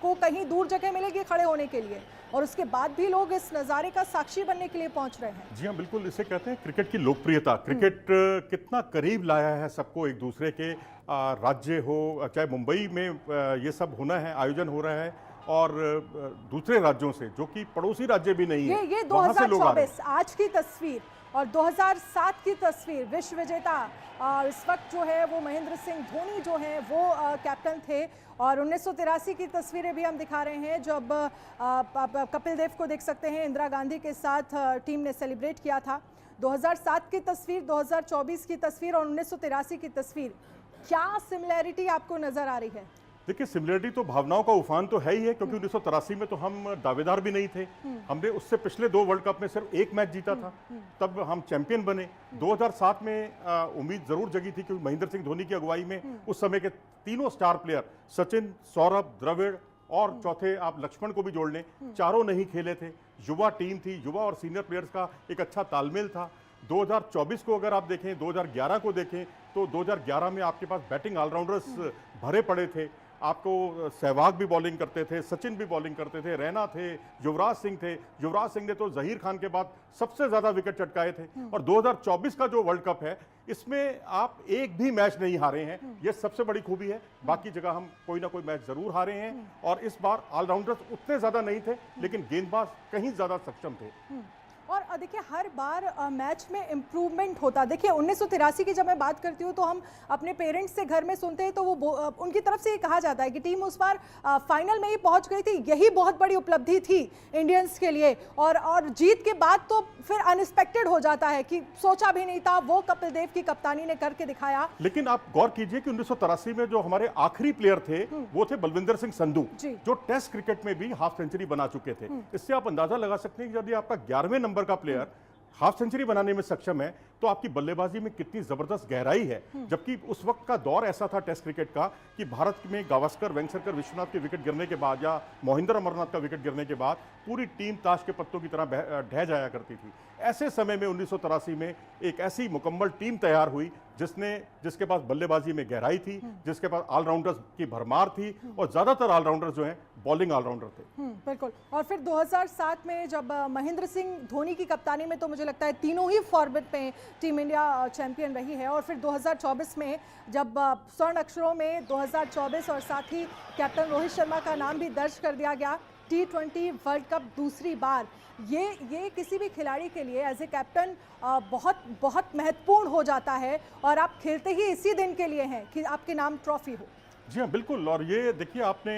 को कहीं दूर जगह मिलेगी खड़े होने के लिए, और उसके बाद भी लोग इस नज़ारे का साक्षी बनने के लिए पहुंच रहे हैं। जी हाँ, बिल्कुल। इसे कहते हैं क्रिकेट की लोकप्रियता। क्रिकेट कितना करीब लाया है सबको एक दूसरे के। राज्य हो चाहे मुंबई में ये सब होना है, आयोजन हो रहा है, और दूसरे राज्यों से जो कि पड़ोसी राज्य भी नहीं है, ये वहाँ से लोग आ रहे हैं। 2024 आज की तस्वीर और 2007 की तस्वीर, विश्व विजेता इस वक्त जो है वो महेंद्र सिंह धोनी जो है वो कैप्टन थे, और 1983 की तस्वीरें भी हम दिखा रहे हैं जब कपिल देव को देख सकते हैं, इंदिरा गांधी के साथ टीम ने सेलिब्रेट किया था। 2007 की तस्वीर, 2024 की तस्वीर और 1983 की तस्वीर, क्या सिमिलैरिटी आपको नजर आ रही है? देखिए, सिमिलरिटी तो भावनाओं का उफान तो है ही है, क्योंकि 1983 में तो हम दावेदार भी नहीं थे। हमने उससे पिछले 2 वर्ल्ड कप में सिर्फ एक मैच जीता था, तब हम चैंपियन बने। 2007 में उम्मीद जरूर जगी थी, क्योंकि महेंद्र सिंह धोनी की अगुवाई में उस समय के तीनों स्टार प्लेयर, सचिन, सौरभ, द्रविड़ और चौथे आप लक्ष्मण को भी जोड़ लें, चारों नहीं खेले थे। युवा टीम थी, युवा और सीनियर प्लेयर्स का एक अच्छा तालमेल था। 2024 को अगर आप देखें, 2011 को देखें, तो 2011 में आपके पास बैटिंग ऑलराउंडर्स भरे पड़े थे। आपको सहवाग भी बॉलिंग करते थे, सचिन भी बॉलिंग करते थे, रैना थे, युवराज सिंह थे। युवराज सिंह ने तो जहीर खान के बाद सबसे ज्यादा विकेट चटकाए थे। और 2024 का जो वर्ल्ड कप है, इसमें आप एक भी मैच नहीं हारे हैं, ये सबसे बड़ी खूबी है। बाकी जगह हम कोई ना कोई मैच जरूर हारे हैं, और इस बार ऑलराउंडर्स उतने ज्यादा नहीं थे, लेकिन गेंदबाज कहीं ज्यादा सक्षम थे। और देखिए, हर बार मैच में इम्प्रूवमेंट होता। देखिए 1983 की जब मैं बात करती हूँ तो हम अपने पेरेंट्स से घर में सुनते हैं, तो वो उनकी तरफ से ये कहा जाता है कि टीम उस बार फाइनल में ही पहुंच गई थी, यही बहुत बड़ी उपलब्धि थी इंडियंस के लिए। और जीत के बाद तो फिर अनएक्सपेक्टेड हो जाता है कि सोचा भी नहीं था, वो कपिल देव की कप्तानी ने करके दिखाया। लेकिन आप गौर कीजिए कि 1983 में जो हमारे आखिरी प्लेयर थे वो थे बलविंदर सिंह संधू, जो टेस्ट क्रिकेट में भी हाफ सेंचुरी बना चुके थे। इससे आप अंदाजा लगा सकते हैं कि यदि आपका 11वें नंबर का प्लेयर हाफ सेंचुरी बनाने में सक्षम है, तो आपकी बल्लेबाजी में कितनी जबरदस्त गहराई है। जबकि उस वक्त का दौर ऐसा था टेस्ट क्रिकेट का कि भारत में गावस्कर, वेंगसरकर, विश्वनाथ के विकेट गिरने के बाद, या मोहिंदर अमरनाथ का विकेट गिरने के बाद पूरी टीम ताश के पत्तों की तरह ढह जाया करती थी। ऐसे समय में 1983 में एक ऐसी मुकम्मल टीम तैयार हुई जिसके पास बल्लेबाजी में गहराई थी, जिसके पास ऑलराउंडर्स की भरमार थी, और ज्यादातर ऑलराउंडर्स जो हैं बॉलिंग ऑलराउंडर थे। बिल्कुल। और फिर 2007 में जब महेंद्र सिंह धोनी की कप्तानी में, तो मुझे लगता है तीनों ही फॉर्मेट में टीम इंडिया चैंपियन रही है। और फिर 2024 में जब स्वर्ण अक्षरों में 2024 और साथ ही कैप्टन रोहित शर्मा का नाम भी दर्ज कर दिया गया, T20 वर्ल्ड कप दूसरी बार, ये किसी भी खिलाड़ी के लिए एज ए कैप्टन बहुत बहुत महत्वपूर्ण हो जाता है, और आप खेलते ही इसी दिन के लिए हैं कि आपके नाम ट्रॉफी हो। जी हाँ, बिल्कुल। और ये देखिए, आपने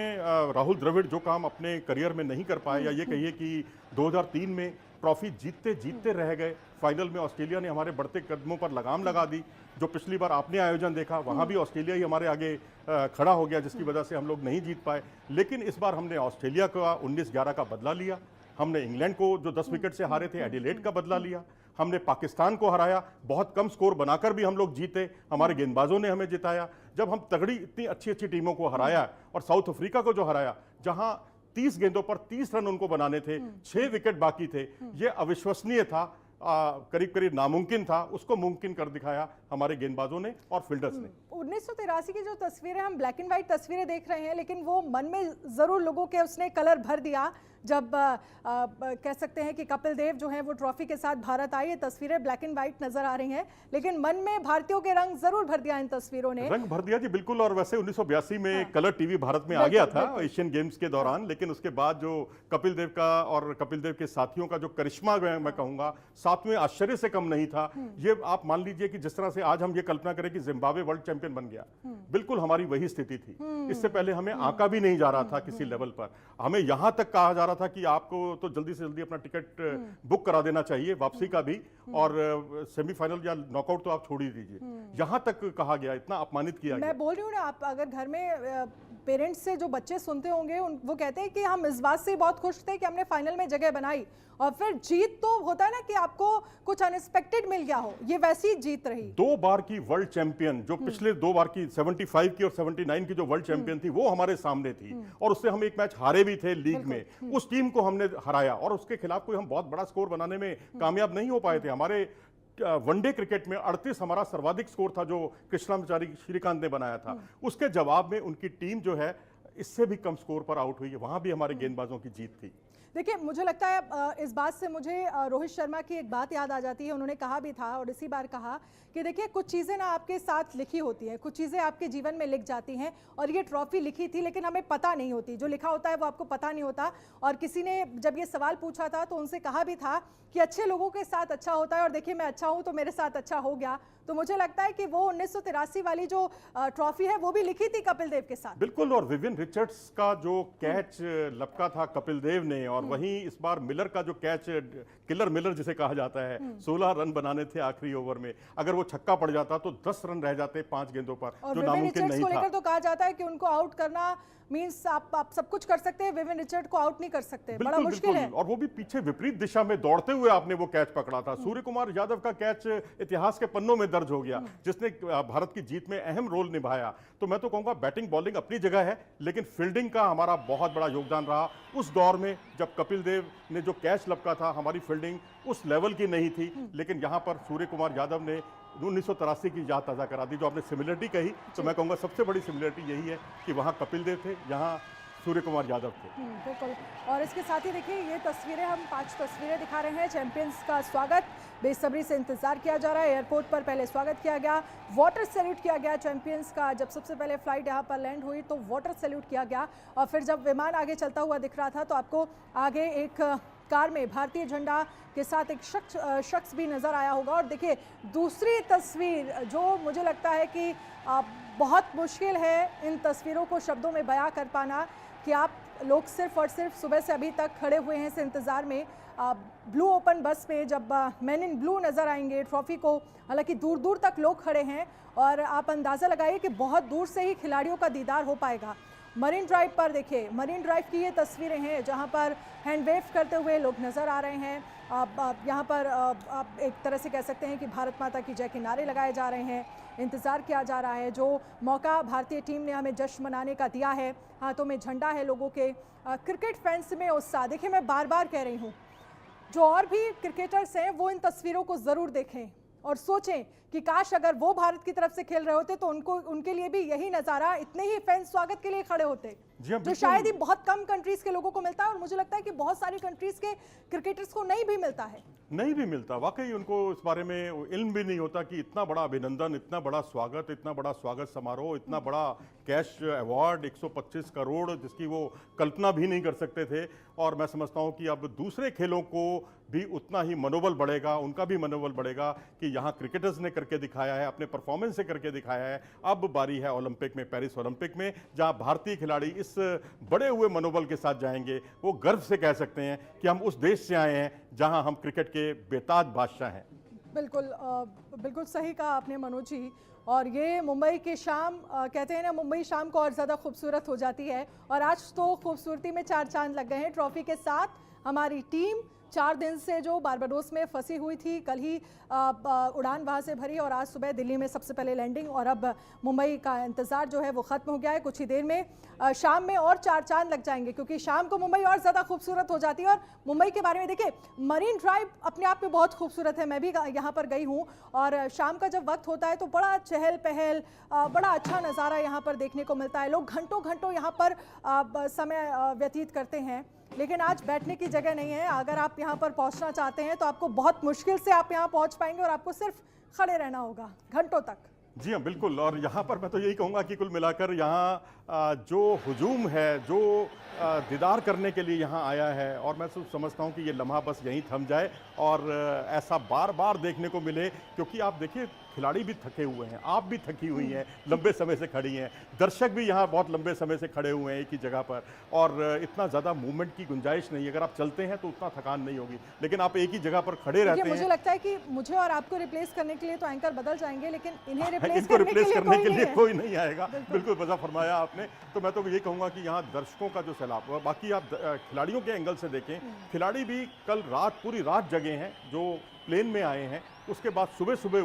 राहुल द्रविड़ जो काम अपने करियर में नहीं कर पाए, या ये कहिए कि 2003 में ट्रॉफी जीतते जीतते रह गए, फाइनल में ऑस्ट्रेलिया ने हमारे बढ़ते कदमों पर लगाम लगा दी। जो पिछली बार आपने आयोजन देखा, वहाँ भी ऑस्ट्रेलिया ही हमारे आगे खड़ा हो गया, जिसकी वजह से हम लोग नहीं जीत पाए। लेकिन इस बार हमने ऑस्ट्रेलिया का 19-11 का बदला लिया, हमने इंग्लैंड को जो 10 विकेट से हारे थे, एडिलेड का बदला लिया, हमने पाकिस्तान को हराया, बहुत कम स्कोर बनाकर भी हम लोग जीते, हमारे गेंदबाजों ने हमें जिताया। जब हम तगड़ी इतनी अच्छी अच्छी टीमों को हराया, और साउथ अफ्रीका को जो हराया, जहां 30 गेंदों पर 30 रन उनको बनाने थे, 6 विकेट बाकी थे, ये अविश्वसनीय था, करीब करीब नामुमकिन था, उसको मुमकिन कर दिखाया हमारे गेंदबाजों ने और फील्डर्स ने। 1983 की जो तस्वीरें, हम ब्लैक एंड व्हाइट तस्वीरें देख रहे हैं, लेकिन वो मन में जरूर लोगों के उसने कलर भर दिया जब कह सकते हैं कि कपिल देव जो हैं वो ट्रॉफी के साथ भारत आए। ये तस्वीरें ब्लैक एंड व्हाइट नजर आ रही हैं, लेकिन मन में भारतीयों के रंग जरूर भर दिया इन तस्वीरों ने। रंग भर दिया जी, बिल्कुल। और वैसे 1982 में कलर टीवी भारत में आ गया था एशियन गेम्स के दौरान, लेकिन उसके बाद जो कपिल देव का और कपिल देव के साथियों का जो करिश्मा मैं कहूंगा, सातवें आश्चर्य से कम नहीं था। ये आप मान लीजिए कि जिस तरह से आज हम ये कल्पना करें कि जिम्बाब्वे वर्ल्ड चैंपियन बन गया, बिल्कुल हमारी वही स्थिति थी। इससे पहले हमें आंका भी नहीं जा रहा था किसी लेवल पर। हमें यहां तक कहा जा रहा था कि आपको तो जल्दी से जल्दी अपना टिकट बुक करा देना चाहिए, वापसी का भी, और सेमीफाइनल या नॉकआउट तो आप छोड़ ही दीजिए, यहां तक कहा गया, इतना अपमानित किया गया। मैं बोल रही हूँ ना, आप अगर घर में पेरेंट्स से जो बच्चे सुनते होंगे, वो कहते हैं कि हम इस बात से बहुत खुश थे कि हमने फाइनल में जगह बनाई, और फिर जीत तो होता है ना कि आपको कुछ अनएक्सपेक्टेड मिल गया हो, ये वैसी जीत रही। 2 बार की वर्ल्ड चैंपियन, जो पिछले 2 बार की 75 की और 79 की जो वर्ल्ड चैंपियन थी, वो हमारे सामने थी, और उससे हम एक मैच हारे भी थे लीग में। उस टीम को हमने हराया, और उसके खिलाफ कोई हम बहुत बड़ा स्कोर बनाने में कामयाब नहीं हो पाए थे। हमारे वनडे क्रिकेट में 38 हमारा सर्वाधिक स्कोर था, जो कृष्णाचारी श्रीकांत ने बनाया था। उसके जवाब में उनकी टीम जो है इससे भी कम स्कोर पर आउट हुई है, वहां भी हमारे गेंदबाजों की जीत थी। देखिए, मुझे लगता है इस बात से मुझे रोहित शर्मा की एक बात याद आ जाती है। उन्होंने कहा भी था और इसी बार कहा कि देखिए, कुछ चीज़ें ना आपके साथ लिखी होती हैं, कुछ चीज़ें आपके जीवन में लिख जाती हैं और ये ट्रॉफी लिखी थी लेकिन हमें पता नहीं होती, जो लिखा होता है वो आपको पता नहीं होता। और किसी ने जब ये सवाल पूछा था तो उनसे कहा भी था कि अच्छे लोगों के साथ अच्छा होता है और देखिए मैं अच्छा हूँ तो मेरे साथ अच्छा हो गया। तो मुझे लगता है कि वो 1983 वाली जो ट्रॉफी है वो भी लिखी थी कपिल देव के साथ। बिल्कुल, और विवियन रिचर्ड्स का जो कैच लपका था कपिल देव ने, और वहीं इस बार मिलर का जो कैच, किलर मिलर जिसे कहा जाता है, 16 रन बनाने थे आखिरी ओवर में। अगर वो छक्का पड़ जाता तो 10 रन रह जाते 5 गेंदों पर, और जो विवियन नामुमकिन रिचर्ड्स नहीं को था। लेकर तो कहा जाता है कि उनको आउट करना मींस आप सब कुछ कर सकते हैं, विवियन रिचर्ड को आउट नहीं कर सकते, बड़ा बिल्कुल मुश्किल है। बिल्कुल, और वो भी पीछे विपरीत दिशा में दौड़ते हुए आपने वो कैच पकड़ा था। सूर्य कुमार यादव का कैच इतिहास के पन्नों में दर्ज हो गया, जिसने भारत की जीत में अहम रोल निभाया। तो मैं तो कहूंगा बैटिंग बॉलिंग अपनी जगह है, लेकिन फील्डिंग का हमारा बहुत बड़ा योगदान रहा। उस दौर में जब कपिल देव ने जो कैच लपका था, हमारी फील्डिंग उस लेवल की नहीं थी, लेकिन यहाँ पर सूर्य कुमार यादव ने 1983 की याद ताज़ा करा दी। जो आपने सिमिलरिटी कही, तो मैं कहूँगा सबसे बड़ी सिमिलरिटी यही है कि वहाँ कपिल देव थे, यहाँ सूर्य कुमार यादव थे। बिल्कुल। और इसके साथ ही देखिए, ये तस्वीरें, हम 5 तस्वीरें दिखा रहे हैं। चैंपियंस का स्वागत बेसब्री से इंतजार किया जा रहा है। एयरपोर्ट पर पहले स्वागत किया गया, वाटर सैल्यूट किया गया चैंपियंस का। जब सबसे पहले फ्लाइट यहाँ पर लैंड हुई तो वाटर सैल्यूट किया गया, और फिर जब विमान आगे चलता हुआ दिख रहा था तो आपको आगे एक कार में भारतीय झंडा के साथ एक शख्स भी नजर आया होगा। और देखिए, दूसरी तस्वीर जो मुझे लगता है कि बहुत मुश्किल है इन तस्वीरों को शब्दों में बयां कर पाना, कि आप लोग सिर्फ और सिर्फ सुबह से अभी तक खड़े हुए हैं इस इंतज़ार में। ब्लू ओपन बस में जब मैन इन ब्लू नज़र आएंगे ट्रॉफी को, हालांकि दूर दूर तक लोग खड़े हैं और आप अंदाज़ा लगाइए कि बहुत दूर से ही खिलाड़ियों का दीदार हो पाएगा। मरीन ड्राइव पर देखिए, मरीन ड्राइव की ये तस्वीरें हैं जहां पर हैंड वेव करते हुए लोग नज़र आ रहे हैं। यहाँ पर आप एक तरह से कह सकते हैं कि भारत माता की जय के नारे लगाए जा रहे हैं, इंतज़ार किया जा रहा है। जो मौका भारतीय टीम ने हमें जश्न मनाने का दिया है, हाथों में झंडा है लोगों के, क्रिकेट फैंस में उत्साह। देखिए, मैं बार बार कह रही हूँ, जो और भी क्रिकेटर्स हैं वो इन तस्वीरों को ज़रूर देखें और सोचें कि काश अगर वो भारत की तरफ से खेल रहे होते तो उनके लिए भी यही नज़ारा, इतने ही फैंस स्वागत के लिए खड़े होते, जो शायद ही बहुत कम कंट्रीज के लोगों को मिलता है। और मुझे लगता है कि बहुत सारी कंट्रीज के क्रिकेटर्स को नहीं भी मिलता है, नहीं भी मिलता। वाकई उनको इस बारे में इल्म भी नहीं होता कि इतना बड़ा अभिनंदन, इतना बड़ा स्वागत, इतना बड़ा स्वागत समारोह, इतना बड़ा कैश अवार्ड 125 करोड़, जिसकी वो कल्पना भी नहीं कर सकते थे। और मैं समझता हूँ कि अब दूसरे खेलों को भी उतना ही मनोबल बढ़ेगा, उनका भी मनोबल बढ़ेगा कि यहाँ क्रिकेटर्स ने करके दिखाया है, अपने परफॉर्मेंस से करके दिखाया है। अब बारी है ओलंपिक में, पेरिस ओलंपिक में, जहाँ भारतीय खिलाड़ी इस बड़े हुए मनोबल के साथ जाएंगे। वो गर्व से कह सकते हैं कि हम उस देश से आए हैं जहाँ हम क्रिकेट के बेताज बादशाह हैं। बिल्कुल बिल्कुल सही कहा आपने मनोज जी। और ये मुंबई की शाम, कहते हैं ना, मुंबई शाम को और ज़्यादा खूबसूरत हो जाती है। और आज तो खूबसूरती में 4 चांद लग गए हैं ट्रॉफी के साथ। हमारी टीम 4 दिन से जो बारबाडोस में फंसी हुई थी, कल ही उड़ान वहाँ से भरी और आज सुबह दिल्ली में सबसे पहले लैंडिंग, और अब मुंबई का इंतज़ार जो है वो ख़त्म हो गया है। कुछ ही देर में शाम में और 4 चांद लग जाएंगे, क्योंकि शाम को मुंबई और ज़्यादा खूबसूरत हो जाती है। और मुंबई के बारे में देखिए, मरीन ड्राइव अपने आप में बहुत खूबसूरत है, मैं भी यहाँ पर गई हूँ। और शाम का जब वक्त होता है तो बड़ा चहल पहल, बड़ा अच्छा नज़ारा यहाँ पर देखने को मिलता है। लोग घंटों घंटों यहाँ पर समय व्यतीत करते हैं, लेकिन आज बैठने की जगह नहीं है। अगर आप यहाँ पर पहुँचना चाहते हैं तो आपको बहुत मुश्किल से आप यहाँ पहुँच पाएंगे और आपको सिर्फ खड़े रहना होगा घंटों तक। जी हाँ, बिल्कुल। और यहाँ पर मैं तो यही कहूँगा कि कुल मिलाकर यहाँ जो हुजूम है, जो दीदार करने के लिए यहाँ आया है, और मैं समझता हूँ कि ये लम्हा बस यहीं थम जाए और ऐसा बार बार देखने को मिले। क्योंकि आप देखिए, खिलाड़ी भी थके हुए हैं, आप भी थकी हुई हैं, लंबे समय से खड़ी हैं, दर्शक भी यहाँ बहुत लंबे समय से खड़े हुए हैं एक ही जगह पर, और इतना ज़्यादा मूवमेंट की गुंजाइश नहीं है। अगर आप चलते हैं तो उतना थकान नहीं होगी, लेकिन आप एक ही जगह पर खड़े रहते हैं। मुझे लगता है कि मुझे और आपको रिप्लेस करने के लिए तो एंकर बदल जाएंगे, लेकिन इन्हें रिप्लेस इनको रिप्लेस करने के लिए कोई कोई नहीं आएगा। बिल्कुल वजह फरमाया आपने। तो मैं तो ये कहूँगा कि यहाँ दर्शकों का जो सैलाब, बाकी आप खिलाड़ियों के एंगल से देखें, खिलाड़ी भी कल रात पूरी रात जगे हैं। जो प्लेन में आए हैं, उसके बाद सुबह सुबह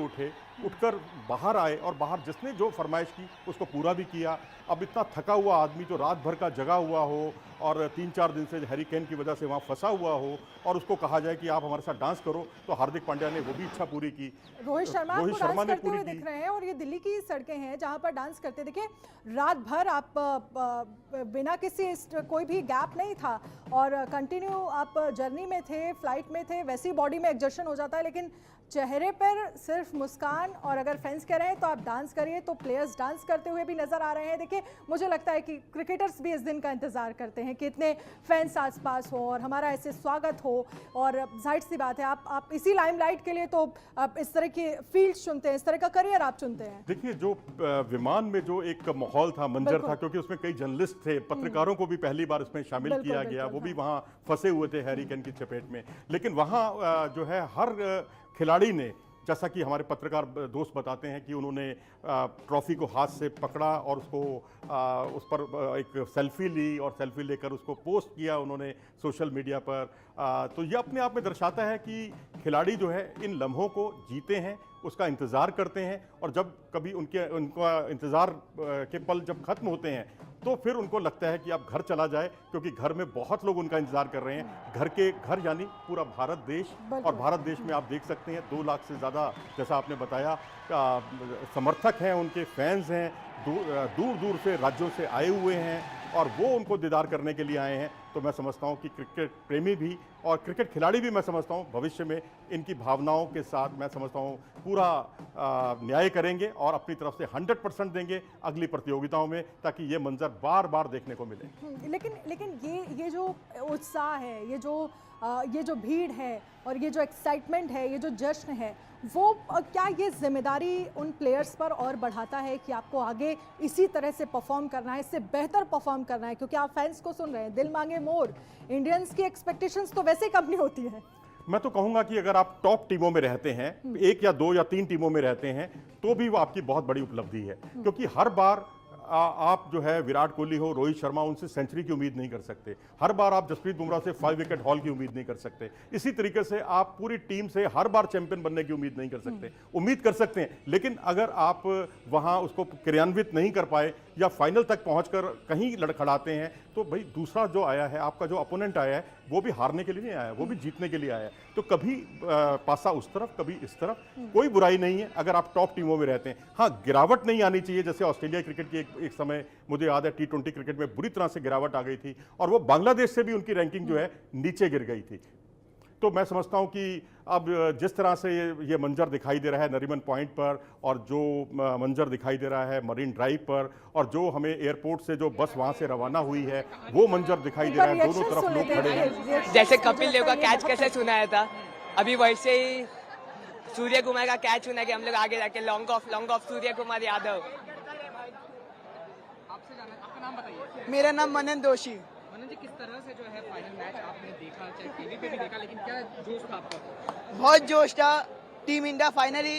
उठकर बाहर आए और बाहर जिसने जो फरमाइश की उसको पूरा भी किया। अब इतना थका हुआ आदमी जो रात भर का जगा हुआ हो और 3-4 दिन से हैरी केन की वजह से वहाँ फंसा हुआ हो और उसको कहा जाए कि आप हमारे साथ डांस करो, तो हार्दिक पांड्या ने वो भी इच्छा पूरी की। रोहित शर्मा आपको डांस करते हुए दिख रहे हैं और ये दिल्ली की सड़कें हैं जहां पर डांस करते, देखिए रात भर आप बिना किसी कोई भी गैप नहीं था और कंटिन्यू आप जर्नी में थे, फ्लाइट में थे, वैसी बॉडी में एग्जर्शन हो जाता है, लेकिन चेहरे पर सिर्फ मुस्कान। और अगर फैंस कह रहे हैं तो आप डांस करिए, तो प्लेयर्स डांस करते हुए भी नजर आ रहे हैं। देखिए मुझे लगता है कि क्रिकेटर्स भी इस दिन का इंतजार करते हैं कि इतने फैंस आसपास हो और हमारा ऐसे स्वागत हो। और जाहिर सी बात है आप इसी लाइमलाइट के लिए तो आप इस तरह की फील्ड चुनते हैं, इस तरह का करियर आप चुनते हैं। देखिए जो विमान में जो एक माहौल था, मंजर था, क्योंकि उसमें कई जर्नलिस्ट थे, पत्रकारों को भी पहली बार इसमें शामिल किया गया, वो भी वहाँ फंसे हुए थे हैरी केन की चपेट में। लेकिन वहाँ जो है हर खिलाड़ी ने, जैसा कि हमारे पत्रकार दोस्त बताते हैं कि उन्होंने ट्रॉफी को हाथ से पकड़ा और उसको उस पर एक सेल्फी ली और सेल्फी लेकर उसको पोस्ट किया उन्होंने सोशल मीडिया पर। तो ये अपने आप में दर्शाता है कि खिलाड़ी जो है इन लम्हों को जीते हैं, उसका इंतज़ार करते हैं और जब कभी उनका इंतज़ार के पल जब ख़त्म होते हैं तो फिर उनको लगता है कि अब घर चला जाए, क्योंकि घर में बहुत लोग उनका इंतजार कर रहे हैं। घर यानी पूरा भारत देश, और भारत देश में आप देख सकते हैं 2 लाख से ज़्यादा, जैसा आपने बताया, समर्थक हैं, उनके फैंस हैं, दूर दूर से राज्यों से आए हुए हैं और वो उनको दीदार करने के लिए आए हैं। तो मैं समझता हूँ कि क्रिकेट प्रेमी भी और क्रिकेट खिलाड़ी भी, मैं समझता हूँ भविष्य में इनकी भावनाओं के साथ मैं समझता हूँ पूरा न्याय करेंगे और अपनी तरफ से 100% देंगे अगली प्रतियोगिताओं में, ताकि ये मंजर बार बार देखने को मिले। लेकिन ये जो उत्साह है, ये जो भीड़ है और ये जो एक्साइटमेंट है, ये जो जश्न है, वो क्या ये जिम्मेदारी उन प्लेयर्स पर और बढ़ाता है कि आपको आगे इसी तरह से परफॉर्म करना है, इससे बेहतर परफॉर्म करना है? क्योंकि आप फैंस को सुन रहे हैं, दिल मांगे मोर, इंडियंस की एक्सपेक्टेशंस तो वैसे ही कम नहीं होती है। मैं तो कहूंगा कि अगर आप टॉप टीमों में रहते हैं, 1 या 2 या 3 टीमों में रहते हैं, तो भी वो आपकी बहुत बड़ी उपलब्धि है, क्योंकि हर बार आप जो है विराट कोहली हो, रोहित शर्मा, उनसे सेंचुरी की उम्मीद नहीं कर सकते। हर बार आप जसप्रीत बुमराह से 5 विकेट हॉल की उम्मीद नहीं कर सकते। इसी तरीके से आप पूरी टीम से हर बार चैंपियन बनने की उम्मीद नहीं कर सकते। उम्मीद कर सकते हैं, लेकिन अगर आप वहां उसको क्रियान्वित नहीं कर पाए या फाइनल तक पहुंचकर कहीं लड़खड़ाते हैं, तो भाई दूसरा जो आया है, आपका जो अपोनेंट आया है, वो भी हारने के लिए नहीं आया, वो भी जीतने के लिए आया है। तो कभी पासा उस तरफ, कभी इस तरफ, कोई बुराई नहीं है अगर आप टॉप टीमों में रहते हैं। हाँ, गिरावट नहीं आनी चाहिए, जैसे ऑस्ट्रेलिया क्रिकेट की एक समय मुझे याद है T20 क्रिकेट में बुरी तरह से गिरावट आ गई थी और वो बांग्लादेश से भी उनकी रैंकिंग जो है नीचे गिर गई थी। तो मैं समझता हूं कि अब जिस तरह से ये मंजर दिखाई दे रहा है नरीमन पॉइंट पर, और जो मंजर दिखाई दे रहा है मरीन ड्राइव पर, और जो हमें एयरपोर्ट से जो बस वहां से रवाना हुई है, वो मंजर दिखाई दे रहा है, दोनों तरफ लोग खड़े हैं। जैसे कपिल देव का कैच कैसे सुनाया था, अभी वैसे ही सूर्य कुमार का कैच सुना कि हम लोग आगे जाके लॉन्ग ऑफ सूर्य कुमार यादव। आपका नाम बताइए। मेरा नाम मनन दोषी। मनन जी, किस तरह से जो है फाइनल मैच आपने देखा, चाहे टीवी पे भी देखा, लेकिन क्या जोश था आपका? बहुत जोश था। टीम इंडिया फाइनली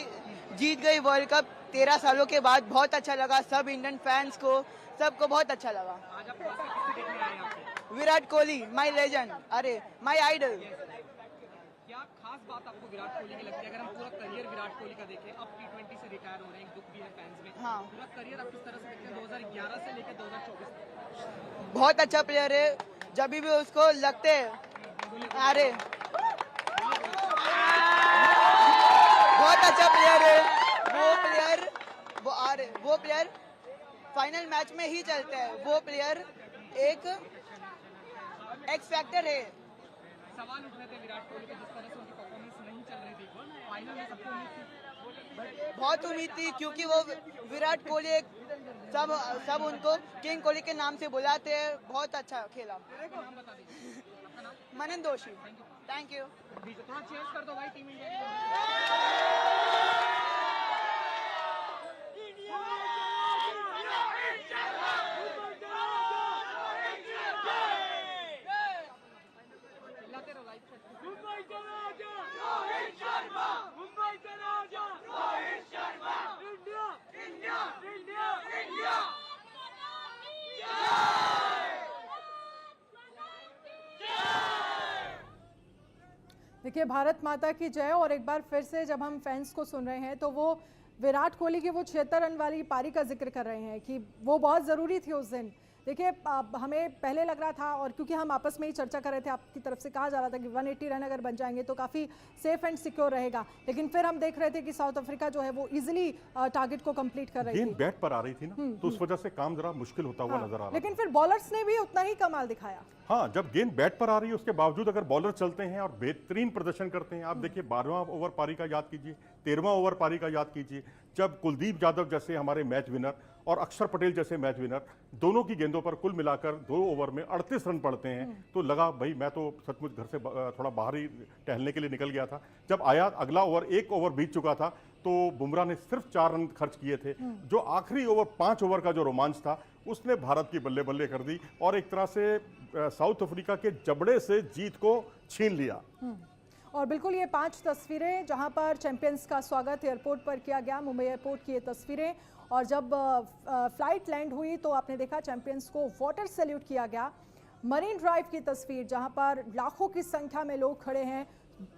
जीत गई वर्ल्ड कप 13 सालों के बाद। बहुत अच्छा लगा, सब इंडियन फैंस को, सबको बहुत अच्छा लगा। आज आप किसे देखने आए यहाँ पे? विराट कोहली, माई लेजेंड, अरे माई आइडल। क्या खास बात आपको विराट कोहली की लगती है? अगर हम पूरा करियर विराट कोहली का देखें, अब T20 से रिटायर हो रहे हैं, एक दुख भी है फैंस में। हाँ। पूरा करियर आप किस तरह से देखते हैं 2011 से लेकर 2024 तक? बहुत अच्छा प्लेयर है, जब भी उसको लगते हैं, अरे बहुत अच्छा प्लेयर है वो प्लेयर फाइनल मैच में ही चलते हैं। वो प्लेयर एक एक्स फैक्टर है। सवाल उठ रहे थे विराट कोहली के, जिस तरह से उनकी परफॉर्मेंस नहीं चल रही थी फाइनल में, सबको उम्मीद थी, बहुत उम्मीद थी, क्योंकि वो विराट कोहली एक सब उनको किंग कोहली के नाम से बुलाते हैं। बहुत अच्छा खेला। नाम बता दीजिए। मनन दोषी। Thank you. थोड़ा चेंज कर दो भाई टीम इंडिया। देखिए, भारत माता की जय। और एक बार फिर से जब हम फैंस को सुन रहे हैं तो वो विराट कोहली की वो 76 रन वाली पारी का जिक्र कर रहे हैं कि वो बहुत ज़रूरी थी उस दिन। देखिए, हमें पहले लग रहा था, और क्योंकि हम आपस में ही चर्चा कर रहे थे, आपकी तरफ से कहा जा रहा था कि 180 रन अगर बन जाएंगे तो काफ़ी सेफ एंड सिक्योर रहेगा, लेकिन फिर हम देख रहे थे कि साउथ अफ्रीका जो है वो इजीली टारगेट को कंप्लीट कर रही गेंद थी। बैट पर आ रही थी ना, तो उस वजह से काम जरा मुश्किल होता हुआ नजर आ रहा लेकिन फिर बॉलर्स ने भी उतना ही कमाल दिखाया। हाँ, जब गेंद बैट पर आ रही है उसके बावजूद अगर बॉलर चलते हैं और बेहतरीन प्रदर्शन करते हैं। आप देखिए 12वां ओवर पारी का याद कीजिए, 13वां ओवर पारी का याद कीजिए, जब कुलदीप यादव जैसे हमारे मैच विनर और अक्षर पटेल जैसे मैच विनर दोनों की गेंदों पर कुल मिलाकर 2 ओवर में 38 रन पड़ते हैं, तो लगा भाई मैं तो सचमुच घर से थोड़ा बाहर ही टहलने के लिए निकल गया था। जब आया अगला ओवर, 1 ओवर बीत चुका था, तो बुमराह ने सिर्फ 4 रन खर्च किए थे। जो आखिरी ओवर 5 ओवर का जो रोमांच था उसने भारत की बल्ले बल्ले कर दी और एक तरह से साउथ अफ्रीका के जबड़े से जीत को छीन लिया। और बिल्कुल ये 5 तस्वीरें जहां पर चैंपियंस का स्वागत एयरपोर्ट पर किया गया, मुंबई एयरपोर्ट की ये तस्वीरें, और जब फ्लाइट लैंड हुई तो आपने देखा चैंपियंस को वाटर सैल्यूट किया गया। मरीन ड्राइव की तस्वीर जहां पर लाखों की संख्या में लोग खड़े हैं,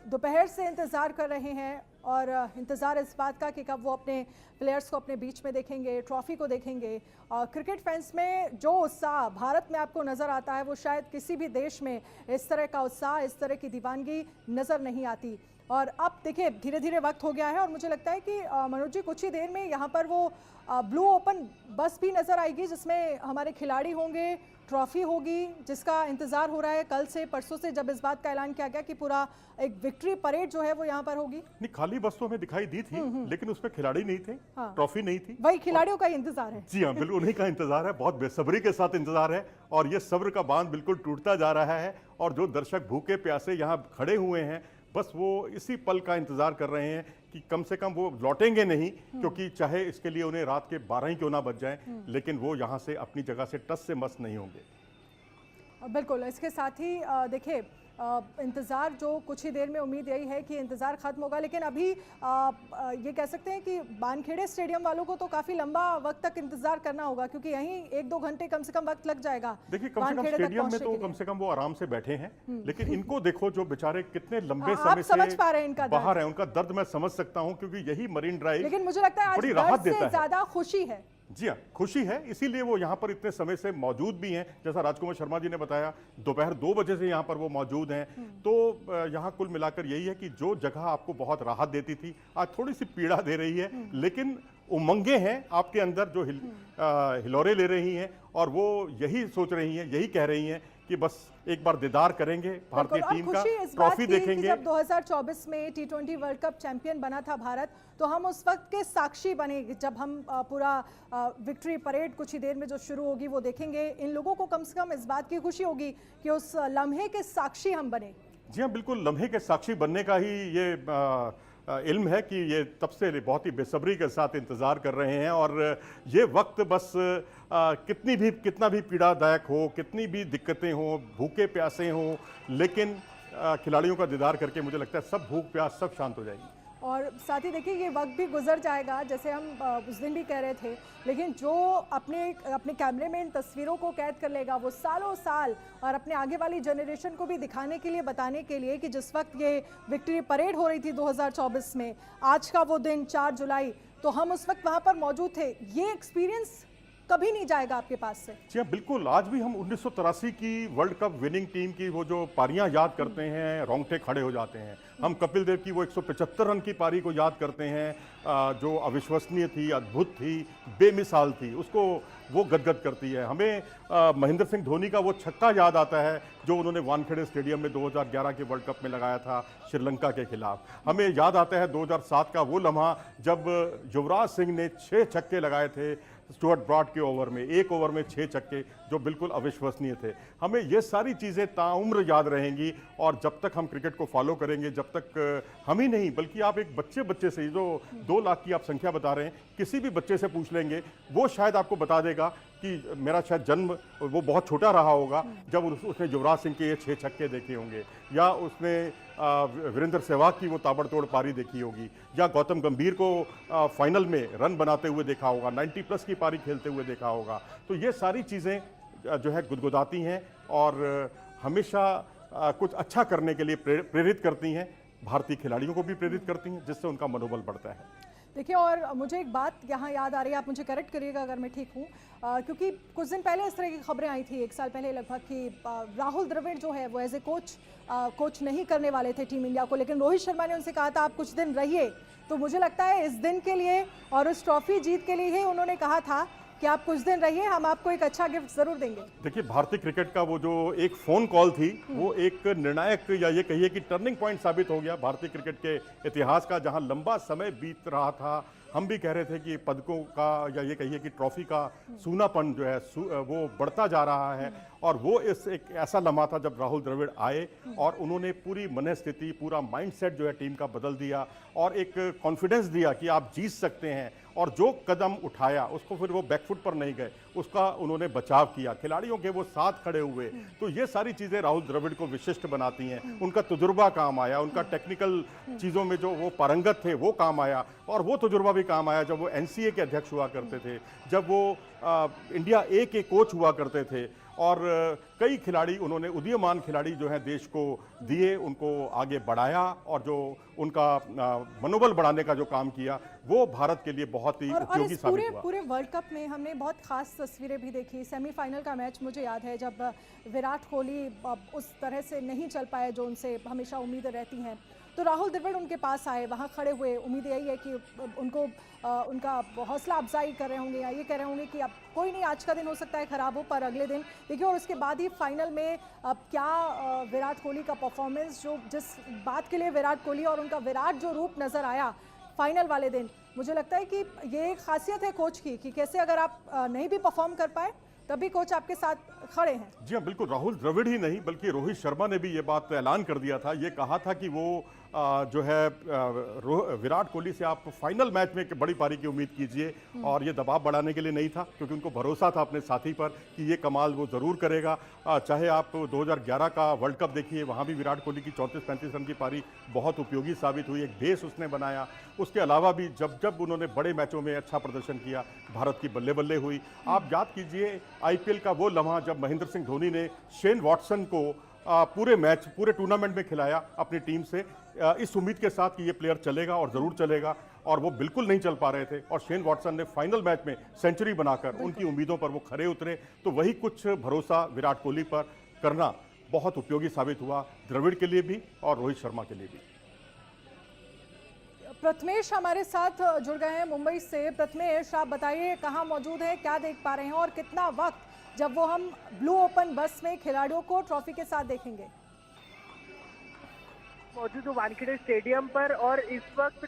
दोपहर से इंतज़ार कर रहे हैं, और इंतज़ार इस बात का कि कब वो अपने प्लेयर्स को अपने बीच में देखेंगे, ट्रॉफी को देखेंगे। क्रिकेट फैंस में जो उत्साह भारत में आपको नज़र आता है वो शायद किसी भी देश में इस तरह का उत्साह, इस तरह की दीवानगी नज़र नहीं आती। और अब देखिए धीरे धीरे वक्त हो गया है, और मुझे लगता है कि मनोज जी कुछ ही देर में यहाँ पर वो ब्लू ओपन बस भी नज़र आएगी जिसमें हमारे खिलाड़ी होंगे, ट्रॉफी होगी, जिसका इंतज़ार हो रहा है कल से परसों से, जब इस बात का ऐलान किया गया कि पूरा एक विक्ट्री परेड जो है वो यहाँ पर होगी। नहीं, खाली बस तो हमें दिखाई दी थी, लेकिन उसमें खिलाड़ी नहीं थे, हाँ। ट्रॉफी नहीं थी। वही खिलाड़ियों का ही इंतजार है। जी हाँ, बिल्कुल उन्हीं का इंतजार है, बहुत बेसब्री के साथ इंतजार है, और ये सब्र का बांध बिल्कुल टूटता जा रहा है। और जो दर्शक भूखे प्यासे यहाँ खड़े हुए हैं, बस वो इसी पल का इंतजार कर रहे हैं कि कम से कम वो लौटेंगे नहीं, क्योंकि चाहे इसके लिए उन्हें रात के 12 ही क्यों ना बज जाएं, लेकिन वो यहाँ से अपनी जगह से टस से मस नहीं होंगे। बिल्कुल, इसके साथ ही देखिए इंतज़ार जो कुछ ही देर में, उम्मीद यही है कि इंतज़ार ख़त्म होगा, लेकिन अभी ये कह सकते हैं कि वानखेड़े स्टेडियम वालों को तो काफ़ी लंबा वक्त तक इंतज़ार करना होगा, क्योंकि यहीं 1-2 घंटे कम से कम वक्त लग जाएगा। देखिए, कम से कम स्टेडियम में तो कम से कम वो आराम से बैठे हैं, लेकिन इनको देखो जो बेचारे कितने लंबे समय से समझ पा रहे हैं इनका बाहर है, उनका दर्द मैं समझ सकता हूँ, क्योंकि यही मरीन ड्राइव, लेकिन मुझे लगता है आज बड़ी राहत दर्द देता से है। ज़्यादा खुशी है। जी हाँ, खुशी है, इसीलिए वो यहाँ पर इतने समय से मौजूद भी हैं। जैसा राजकुमार शर्मा जी ने बताया, दोपहर 2 बजे से यहाँ पर वो मौजूद हैं। तो यहाँ कुल मिलाकर यही है कि जो जगह आपको बहुत राहत देती थी, आज थोड़ी सी पीड़ा दे रही है, लेकिन उमंगे हैं आपके अंदर जो हिलोरे ले रही हैं, और वो यही सोच रही हैं, यही कह रही हैं कि बस एक बार दीदार करेंगे भारतीय टीम का, ट्रॉफी देखेंगे। जब 2024 में T20 वर्ल्ड कप चैंपियन बना था भारत, तो हम उस वक्त के साक्षी बने, जब हम पूरा विक्ट्री परेड कुछ ही देर में जो शुरू होगी वो देखेंगे। इन लोगों को कम से कम इस बात की खुशी होगी कि उस लम्हे के साक्षी हम बने। जी हाँ, बिल्कुल लम्हे के साक्षी बनने का ही ये इल्म है कि ये तब से बहुत ही बेसब्री के साथ इंतज़ार कर रहे हैं, और ये वक्त बस कितना भी पीड़ादायक हो, कितनी भी दिक्कतें हो, भूखे प्यासे हों, लेकिन खिलाड़ियों का दीदार करके मुझे लगता है सब भूख प्यास सब शांत हो जाएगी। और साथ ही देखिए ये वक्त भी गुजर जाएगा, जैसे हम उस दिन भी कह रहे थे, लेकिन जो अपने कैमरे में इन तस्वीरों को कैद कर लेगा वो सालों साल, और अपने आगे वाली जनरेशन को भी दिखाने के लिए, बताने के लिए कि जिस वक्त ये विक्ट्री परेड हो रही थी 2024 में, आज का वो दिन 4 जुलाई, तो हम उस वक्त वहाँ पर मौजूद थे। ये एक्सपीरियंस कभी नहीं जाएगा आपके पास से। जी हाँ, बिल्कुल। आज भी हम 1983 की वर्ल्ड कप विनिंग टीम की वो जो पारियां याद करते हैं, रोंगटे खड़े हो जाते हैं। हम कपिल देव की वो 175 रन की पारी को याद करते हैं, जो अविश्वसनीय थी, अद्भुत थी, बेमिसाल थी, उसको वो गदगद करती है। हमें महेंद्र सिंह धोनी का वो छक्का याद आता है जो उन्होंने वानखेड़े स्टेडियम में 2011 के वर्ल्ड कप में लगाया था श्रीलंका के खिलाफ। हमें याद आता है 2007 का वो लम्हा जब युवराज सिंह ने 6 छक्के लगाए थे स्टुअर्ट ब्रॉड के ओवर में, 1 ओवर में 6 छक्के, जो बिल्कुल अविश्वसनीय थे। हमें ये सारी चीज़ें ताउम्र याद रहेंगी, और जब तक हम क्रिकेट को फॉलो करेंगे, जब तक हम ही नहीं बल्कि आप एक बच्चे से, जो 2 लाख की आप संख्या बता रहे हैं, किसी भी बच्चे से पूछ लेंगे, वो शायद आपको बता देगा कि मेरा शायद जन्म वो बहुत छोटा रहा होगा जब उसने युवराज सिंह के ये 6 छक्के देखे होंगे, या उसने वीरेंद्र सहवाग की वो ताबड़तोड़ पारी देखी होगी, या गौतम गंभीर को फाइनल में रन बनाते हुए देखा होगा, 90+ की पारी खेलते हुए देखा होगा। तो ये सारी चीज़ें जो है गुदगुदाती हैं और हमेशा कुछ अच्छा करने के लिए प्रेरित करती हैं। भारतीय खिलाड़ियों को भी प्रेरित करती हैं, जिससे उनका मनोबल बढ़ता है। देखिए, और मुझे एक बात यहाँ याद आ रही है, आप मुझे करेक्ट करिएगा अगर मैं ठीक हूँ, क्योंकि कुछ दिन पहले इस तरह की खबरें आई थी, 1 साल पहले लगभग, कि राहुल द्रविड़ जो है वो एज ए कोच नहीं करने वाले थे टीम इंडिया को, लेकिन रोहित शर्मा ने उनसे कहा था आप कुछ दिन रहिए। तो मुझे लगता है इस दिन के लिए और उस ट्रॉफी जीत के लिए ही उन्होंने कहा था कि आप कुछ दिन रहिए, हम आपको एक अच्छा गिफ्ट जरूर देंगे। देखिए, भारतीय क्रिकेट का वो जो एक फोन कॉल थी, वो एक निर्णायक या ये कहिए कि टर्निंग पॉइंट साबित हो गया भारतीय क्रिकेट के इतिहास का, जहां लंबा समय बीत रहा था। हम भी कह रहे थे कि पदकों का या ये कहिए कि ट्रॉफी का सूनापन जो है वो बढ़ता जा रहा है, और वो इस एक ऐसा लम्हा था जब राहुल द्रविड़ आए और उन्होंने पूरी मनस्थिति, पूरा माइंडसेट जो है टीम का बदल दिया और एक कॉन्फिडेंस दिया कि आप जीत सकते हैं। और जो कदम उठाया उसको फिर वो बैकफुट पर नहीं गए, उसका उन्होंने बचाव किया, खिलाड़ियों के वो साथ खड़े हुए। तो ये सारी चीज़ें राहुल द्रविड़ को विशिष्ट बनाती हैं। उनका तजुर्बा काम आया, उनका टेक्निकल चीज़ों में जो वो पारंगत थे वो काम आया, और वो तजुर्बा भी काम आया जब वो एनसीए के अध्यक्ष हुआ करते थे, जब वो इंडिया ए के कोच हुआ करते थे, और कई खिलाड़ी उन्होंने, उदीयमान खिलाड़ी जो हैं देश को दिए, उनको आगे बढ़ाया, और जो उनका मनोबल बढ़ाने का जो काम किया वो भारत के लिए बहुत ही उपयोगी साबित हुआ। पूरे वर्ल्ड कप में हमने बहुत खास तस्वीरें भी देखी। सेमीफाइनल का मैच मुझे याद है जब विराट कोहली उस तरह से नहीं चल पाए जो उनसे हमेशा उम्मीदें रहती हैं, तो राहुल द्रविड़ उनके पास आए, वहाँ खड़े हुए। उम्मीद यही है कि उनको उनका हौसला अफजाई कर रहे होंगे या ये कह रहे होंगे कि अब कोई नहीं, आज का दिन हो सकता है ख़राब हो पर अगले दिन देखिए। और उसके बाद ही फाइनल में अब क्या विराट कोहली का परफॉर्मेंस, जो जिस बात के लिए विराट कोहली और उनका विराट जो रूप नज़र आया फाइनल वाले दिन, मुझे लगता है कि ये एक खासियत है कोच की कि कैसे अगर आप नहीं भी परफॉर्म कर पाए तभी कोच आपके साथ खड़े हैं। जी हाँ, बिल्कुल। राहुल द्रविड़ ही नहीं बल्कि रोहित शर्मा ने भी ये बात ऐलान कर दिया था, ये कहा था कि वो जो है विराट कोहली से आप फाइनल मैच में एक बड़ी पारी की उम्मीद कीजिए, और ये दबाव बढ़ाने के लिए नहीं था, क्योंकि उनको भरोसा था अपने साथी पर कि ये कमाल वो ज़रूर करेगा। चाहे आप 2011 का वर्ल्ड कप देखिए, वहाँ भी विराट कोहली की 34-35 रन की पारी बहुत उपयोगी साबित हुई, एक बेस उसने बनाया। उसके अलावा भी जब जब उन्होंने बड़े मैचों में अच्छा प्रदर्शन किया, भारत की बल्ले बल्ले हुई। आप याद कीजिए आईपीएल का वो लम्हा जब महेंद्र सिंह धोनी ने शेन वॉटसन को पूरे मैच, पूरे टूर्नामेंट में खिलाया अपनी टीम से, इस उम्मीद के साथ कि ये प्लेयर चलेगा और ज़रूर चलेगा, और वो बिल्कुल नहीं चल पा रहे थे, और शेन वॉटसन ने फाइनल मैच में सेंचुरी बनाकर उनकी उम्मीदों पर वो खरे उतरे। तो वही कुछ भरोसा विराट कोहली पर करना बहुत उपयोगी साबित हुआ, द्रविड़ के लिए भी और रोहित शर्मा के लिए भी। प्रथमेश हमारे साथ जुड़ गए हैं मुंबई से। प्रथमेश, आप बताइए कहाँ मौजूद हैं, क्या देख पा रहे हैं, और कितना वक्त जब वो हम ब्लू ओपन बस में खिलाड़ियों को ट्रॉफी के साथ देखेंगे? मौजूद हूँ वानखेड़े स्टेडियम पर, और इस वक्त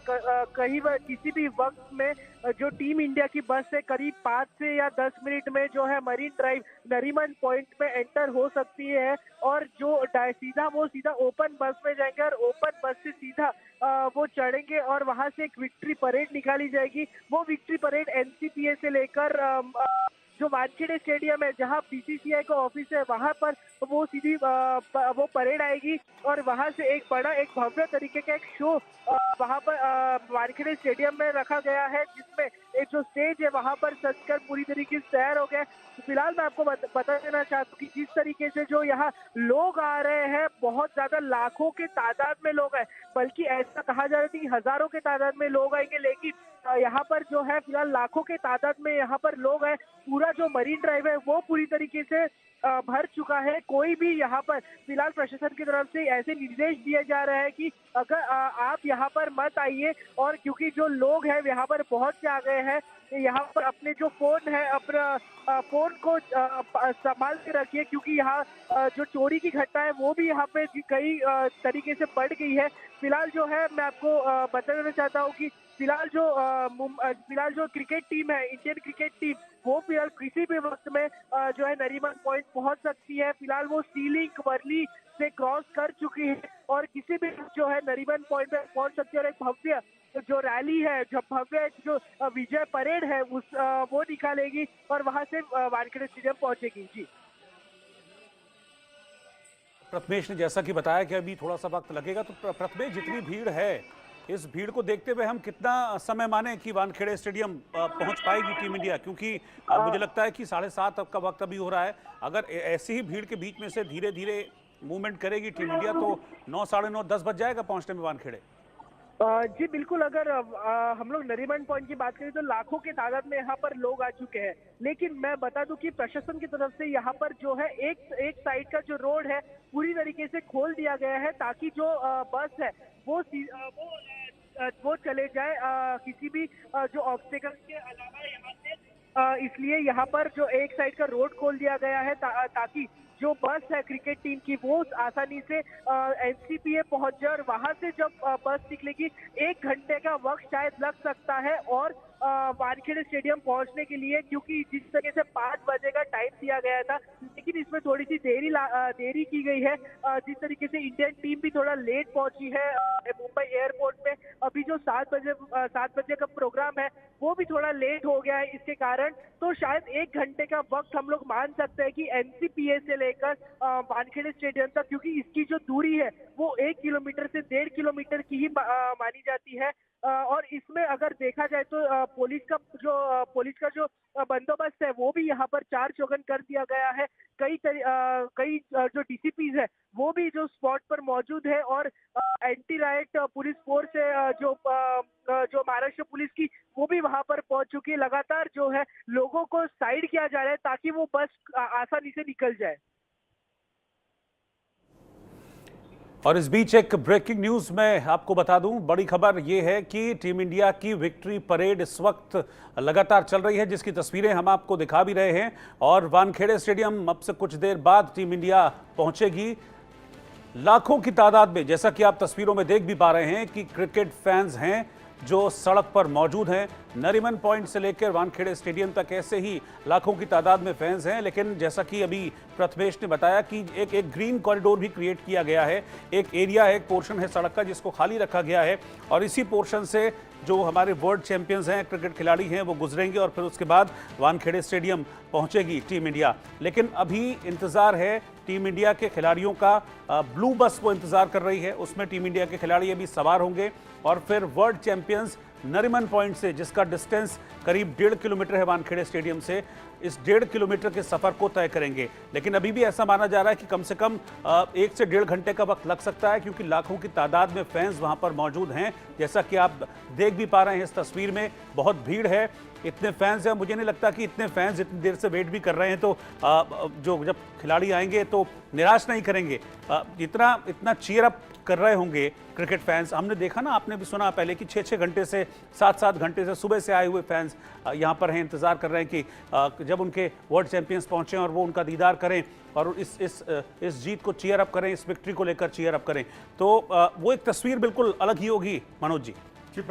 किसी भी वक्त में जो टीम इंडिया की बस है करीब 5 से या 10 मिनट में जो है मरीन ड्राइव नरीमन पॉइंट में एंटर हो सकती है, और जो सीधा ओपन बस में जाएंगे, और ओपन बस से सीधा वो चढ़ेंगे, और वहां से एक विक्ट्री परेड निकाली जाएगी। वो विक्ट्री परेड एनसीपीए से लेकर जो वानखेड़े स्टेडियम है जहां बीसीसीआई का ऑफिस है वहां पर वो सीधी वो परेड आएगी, और वहां से एक भव्य तरीके का एक शो वहां पर वानखेड़े स्टेडियम में रखा गया है, जिसमें एक जो स्टेज है वहां पर सजकर पूरी तरीके से तैयार हो गया। तो फिलहाल मैं आपको बता देना चाहता हूँ कि जिस तरीके से जो यहाँ लोग आ रहे हैं, बहुत ज्यादा लाखों के तादाद में लोग हैं, बल्कि ऐसा कहा जा रहा है कि हजारों के तादाद में लोग आएंगे, लेकिन यहाँ पर जो है फिलहाल लाखों के तादाद में यहाँ पर लोग हैं। पूरा जो मरीन ड्राइव है वो पूरी तरीके से भर चुका है। कोई भी यहाँ पर फिलहाल प्रशासन की तरफ से ऐसे निर्देश दिए जा रहे हैं कि अगर आप यहाँ पर मत आइए, और क्योंकि जो लोग हैं यहाँ पर बहुत से आ गए हैं, यहाँ पर अपने जो फोन है अपना फोन को संभाल के रखिए, क्योंकि यहाँ जो चोरी की घटना है वो भी यहाँ पे कई तरीके से बढ़ गई है। फिलहाल जो है मैं आपको बता देना चाहता हूँ कि फिलहाल जो क्रिकेट टीम है, इंडियन क्रिकेट टीम, वो फिलहाल किसी भी वक्त में जो है नरीमन पॉइंट पहुंच सकती है। फिलहाल वो सीलिंग वर्ली से क्रॉस कर चुकी है, और किसी भी जो है नरीमन पॉइंट पे पहुंच सकती है, और एक भव्य जो रैली है, जो भव्य जो विजय परेड है वो निकालेगी, और वहां से वानखेड़े स्टेडियम पहुंचेगी। जी प्रथमेश ने जैसा कि बताया कि अभी थोड़ा सा वक्त लगेगा, तो प्रथमेश जितनी भीड़ है, इस भीड़ को देखते हुए हम कितना समय माने कि वानखेड़े स्टेडियम पहुंच पाएगी टीम इंडिया? क्योंकि मुझे लगता है कि 7:30 का वक्त अभी हो रहा है। अगर ऐसी ही भीड़ के बीच में से धीरे धीरे मूवमेंट करेगी टीम इंडिया तो 9, साढ़े 9, 10 बज जाएगा पहुंचने में वानखेड़े। जी बिल्कुल, अगर हम लोग नरीमन पॉइंट की बात करें तो लाखों की तादाद में यहाँ पर लोग आ चुके हैं। लेकिन मैं बता दूं कि प्रशासन की तरफ से यहाँ पर जो है एक साइड का जो रोड है पूरी तरीके से खोल दिया गया है, ताकि जो बस है वो चले जाए किसी भी जो ऑब्स्टेकल के अलावा यहाँ से। इसलिए यहाँ पर जो एक साइड का रोड खोल दिया गया है ताकि जो बस है क्रिकेट टीम की वो आसानी से एनसीपीए पहुंच जाए। और वहां से जब बस निकलेगी 1 घंटे का वक्त शायद लग सकता है और वानखेड़े स्टेडियम पहुंचने के लिए, क्योंकि जिस तरीके से 5 बजे का टाइम दिया गया था, लेकिन इसमें थोड़ी सी देरी की गई है। जिस तरीके से इंडियन टीम भी थोड़ा लेट पहुंची है मुंबई एयरपोर्ट में। अभी जो 7 बजे का प्रोग्राम है वो भी थोड़ा लेट हो गया है, इसके कारण तो शायद 1 घंटे का वक्त हम लोग मान सकते हैं कि एनसीपीए से लेकर वानखेड़े स्टेडियम तक, क्योंकि इसकी जो दूरी है वो 1 किलोमीटर से 1.5 किलोमीटर की ही मानी जाती है। और इसमें अगर देखा जाए तो पुलिस का जो बंदोबस्त है वो भी यहाँ पर 4 चौगन कर दिया गया है। कई जो डीसीपीज है वो भी जो स्पॉट पर मौजूद है और एंटी राइट पुलिस फोर्स है जो महाराष्ट्र पुलिस की, वो भी वहां पर पहुंच चुकी है। लगातार जो है लोगों को साइड किया जा रहा है ताकि वो बस आसानी से निकल जाए। और इस बीच एक ब्रेकिंग न्यूज में आपको बता दूं, बड़ी खबर यह है कि टीम इंडिया की विक्ट्री परेड इस वक्त लगातार चल रही है, जिसकी तस्वीरें हम आपको दिखा भी रहे हैं। और वानखेड़े स्टेडियम अब से कुछ देर बाद टीम इंडिया पहुंचेगी। लाखों की तादाद में, जैसा कि आप तस्वीरों में देख भी पा रहे हैं कि क्रिकेट फैंस हैं जो सड़क पर मौजूद हैं। नरीमन पॉइंट से लेकर वानखेड़े स्टेडियम तक ऐसे ही लाखों की तादाद में फैंस हैं। लेकिन जैसा कि अभी प्रथमेश ने बताया कि एक ग्रीन कॉरिडोर भी क्रिएट किया गया है, एक एरिया है, एक पोर्शन है सड़क का जिसको खाली रखा गया है, और इसी पोर्शन से जो हमारे वर्ल्ड चैंपियंस हैं, क्रिकेट खिलाड़ी हैं, वो गुजरेंगे और फिर उसके बाद वानखेड़े स्टेडियम पहुंचेगी टीम इंडिया। लेकिन अभी इंतजार है टीम इंडिया के खिलाड़ियों का, ब्लू बस वो इंतजार कर रही है, उसमें टीम इंडिया के खिलाड़ी अभी सवार होंगे और फिर वर्ल्ड चैंपियंस नरीमन पॉइंट से, जिसका डिस्टेंस करीब 1.5 किलोमीटर है वानखेड़े स्टेडियम से, इस 1.5 किलोमीटर के सफर को तय करेंगे। लेकिन अभी भी ऐसा माना जा रहा है कि कम से कम 1 से 1.5 घंटे का वक्त लग सकता है, क्योंकि लाखों की तादाद में फैंस वहां पर मौजूद हैं। जैसा कि आप देख भी पा रहे हैं इस तस्वीर में, बहुत भीड़ है, इतने फैंस हैं। मुझे नहीं लगता कि इतने फैंस इतनी देर से वेट भी कर रहे हैं तो जब खिलाड़ी आएंगे तो निराश नहीं करेंगे। इतना चीयर अप कर रहे होंगे क्रिकेट फैंस। हमने देखा ना, आपने भी सुना पहले कि 6-6 घंटे से 7-7 घंटे से सुबह से आए हुए फैंस यहाँ पर हैं, इंतजार कर रहे हैं कि जब उनके वर्ल्ड चैंपियंस पहुँचें और वो उनका दीदार करें और इस जीत को चीयर अप करें, इस विक्ट्री को लेकर चीयर अप करें। तो वो एक तस्वीर बिल्कुल अलग ही होगी मनोज जी।